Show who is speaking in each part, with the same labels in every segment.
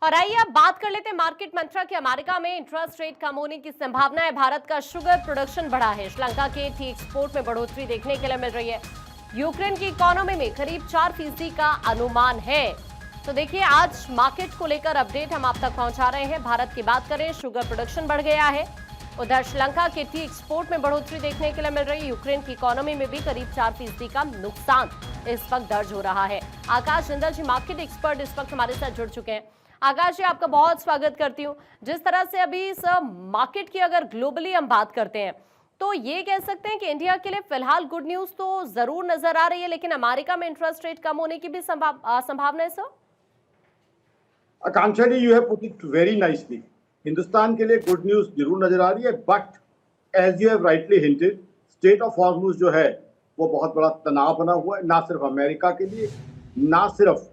Speaker 1: और आइए अब बात कर लेते हैं मार्केट मंत्रा की। अमेरिका में इंटरेस्ट रेट कम होने की संभावना है। भारत का शुगर प्रोडक्शन बढ़ा है। श्रीलंका के टी एक्सपोर्ट में बढ़ोतरी देखने के लिए मिल रही है। यूक्रेन की इकोनॉमी में करीब 4% का अनुमान है। तो देखिए, आज मार्केट को लेकर अपडेट हम आप तक पहुंचा रहे हैं। भारत की बात करें, शुगर प्रोडक्शन बढ़ गया है। उधर श्रीलंका के टी एक्सपोर्ट में बढ़ोतरी देखने के लिए मिल रही है। यूक्रेन की इकोनॉमी में भी करीब 4% का नुकसान इस वक्त दर्ज हो रहा है। आकाश जिंदल जी, मार्केट एक्सपर्ट, इस वक्त हमारे साथ जुड़ चुके हैं। आकाश जी, आपका बहुत स्वागत करती हूँ। जिस तरह से अभी इस मार्केट की अगर ग्लोबली हम बात करते हैं, तो ये कह सकते हैं कि इंडिया के लिए फिलहाल गुड न्यूज तो जरूर नजर आ रही है, लेकिन अमेरिका में इंटरेस्ट रेट कम होने की भी संभावना है sir.
Speaker 2: Akanksha ji, you have put it very nicely. Hindustan के लिए गुड न्यूज जरूर नजर आ रही है, but as you have rightly hinted, state of Hormuz जो है वो बहुत बड़ा तनाव बना हुआ है, ना सिर्फ अमेरिका के लिए, ना सिर्फ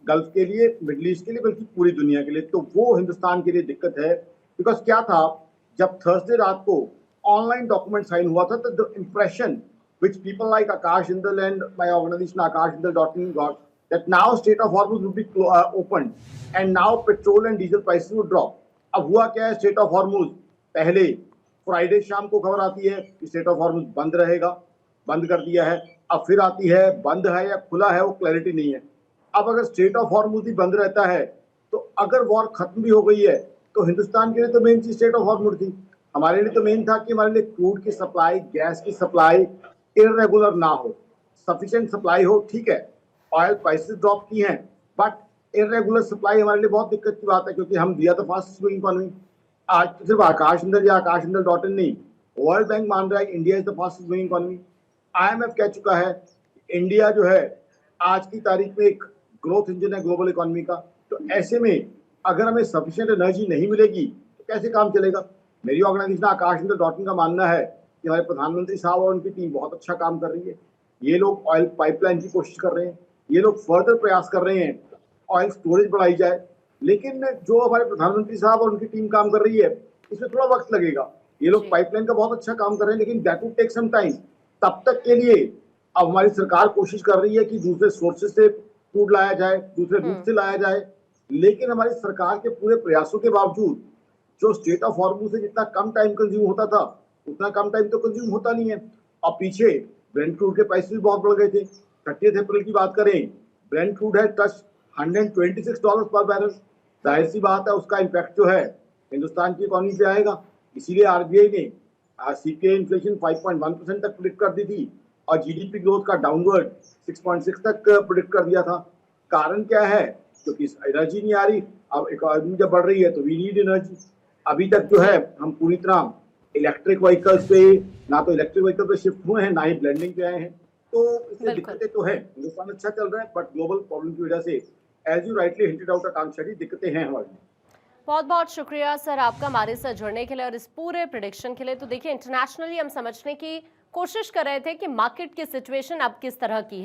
Speaker 2: गल्फ के लिए, मिडल ईस्ट के लिए, बल्कि पूरी दुनिया के लिए। तो वो हिंदुस्तान के लिए दिक्कत है। बिकॉज क्या था, जब थर्सडे रात को ऑनलाइन डॉक्यूमेंट साइन हुआ था, तो the impression which people like Akash Jindal and my organization akashjindal.in got, that now Strait of Hormuz will be opened and now petrol and diesel prices will drop. अब हुआ क्या है, state of Hormuz पहले Friday शाम को खबर आती है कि स्टेट ऑफ हॉर्मुज बंद रहेगा, बंद कर दिया है। अब फिर आती है बंद है या खुला है, वो क्लैरिटी नहीं है। अब अगर स्टेट ऑफ हॉर्मुज ही बंद रहता है, तो अगर वॉर खत्म भी हो गई है, तो हिंदुस्तान के लिए तो मेन चीज स्टेट ऑफ हॉर्मुज थी। हमारे लिए तो मेन था कि हमारे लिए क्रूड की सप्लाई, गैस की सप्लाई इरेगुलर ना हो, सफिशिएंट सप्लाई हो। ठीक है, ऑयल प्राइसेस ड्रॉप की हैं, बट इरेगुलर सप्लाई हमारे लिए बहुत दिक्कत की बात है, क्योंकि हम दिया तो फास्ट ग्रोइंग इकोनॉमी। आज तो सिर्फ आकाश जिंदल या akashjindal.in नहीं, वर्ल्ड बैंक मान रहा है India is the fastest growing economy. IMF कह चुका है इंडिया जो है आज की तारीख में एक ग्रोथ इंजन है ग्लोबल इकोनॉमी का। तो ऐसे में अगर हमें सफिशिएंट एनर्जी नहीं मिलेगी तो कैसे काम चलेगा। मेरी ऑर्गेनाइजेशन akashjindal.in का मानना है कि हमारे प्रधानमंत्री साहब और उनकी टीम बहुत अच्छा काम कर रही है। ये लोग ऑयल पाइपलाइन की कोशिश कर रहे हैं, ये लोग फर्दर प्रयास कर रहे हैं ऑयल स्टोरेज बढ़ाई जाए। लेकिन जो हमारे प्रधानमंत्री साहब और उनकी टीम काम कर रही है, इसमें थोड़ा वक्त लगेगा। ये लोग पाइपलाइन का बहुत अच्छा काम कर रहे हैं, लेकिन that will take some time. तब तक के लिए अब हमारी सरकार कोशिश कर रही है कि दूसरे सोर्सेज से क्रूड लाया जाए, दूसरे रूट से लाया जाए। लेकिन हमारी सरकार के पूरे प्रयासों के बावजूद जो स्टेट ऑफ हॉर्मुज से जितना कम टाइम कंज्यूम होता था, उतना कम टाइम तो कंज्यूम होता नहीं है। और पीछे ब्रेंट क्रूड के प्राइस भी बहुत बढ़ गए थे। 30 अप्रैल की बात करें, ब्रेंट क्रूड है टच $126 पर बैरल। जाहिर सी बात है, उसका इम्पैक्ट जो है हिंदुस्तान की इकोनॉमी पे आएगा। इसीलिए RBI ने CPI इन्फ्लेशन 5.1% तक प्रिडिक्ट कर दी थी और GDP ग्रोथ का डाउनवर्ड 6.6 तक प्रिडिक्ट कर दिया था। कारण क्या है, क्योंकि एनर्जी नहीं आ रही। अब इकोनॉमी जब बढ़ रही है तो वी नीड एनर्जी। अभी तक जो है हम पूरी तरह इलेक्ट्रिक व्हीकल्स पे, ना तो इलेक्ट्रिक व्हीकल पे शिफ्ट हुए हैं, ना ही ब्लेंडिंग पे आए हैं। तो इसमें दिक्कतें तो है। हिंदुस्तान अच्छा चल रहा है, बट ग्लोबल प्रॉब्लम की वजह से, as you rightly hinted out Akanksha ji, दिक्कतें हैं हमारे लिए।
Speaker 1: बहुत बहुत शुक्रिया सर आपका हमारे साथ जुड़ने के लिए और इस पूरे प्रेडिक्शन के लिए। तो देखिए, इंटरनेशनली हम समझने की कोशिश कर रहे थे कि मार्केट की सिचुएशन अब किस तरह की है।